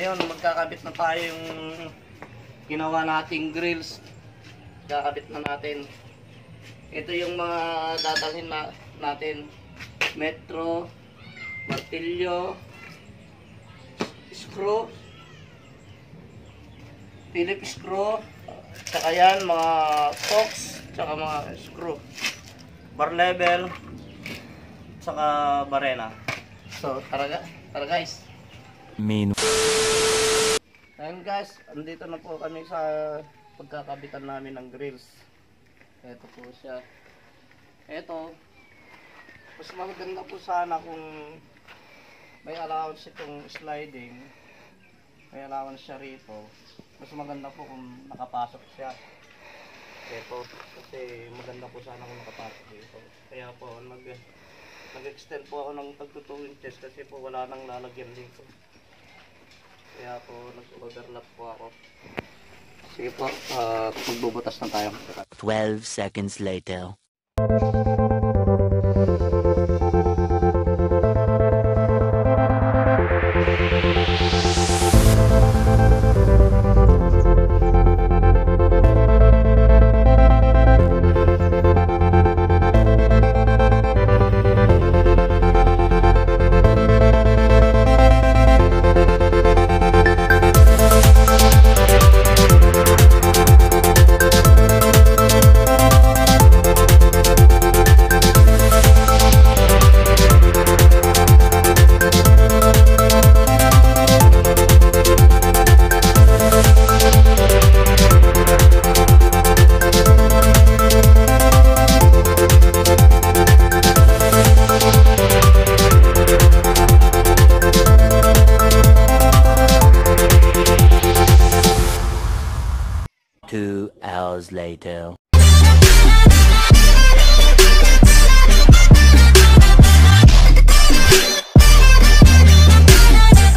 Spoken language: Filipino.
Ngayon, magkakabit na tayo yung ginawa nating grills. Kakabit na natin. Ito yung mga dadalhin natin. Metro, martilyo, screw, Phillips screw, tsaka yan, mga forks, tsaka mga screw, bar level, tsaka barena. So, tara guys. Ayun guys, andito na po kami sa pagkakabitan namin ng grills. Ito po siya. Ito, mas maganda po sana kung may allowance itong sliding. May allowance siya rito. Mas maganda po kung nakapasok siya. Ito, kasi maganda po sana kung nakapasok dito. Kaya po, nag-extend po ako ng tag 2 inches kasi po wala nang lalagyan dito. Kaya po, nag-overlap po ako. Sige po, magbubutas na tayo. 12 seconds later. Two hours later.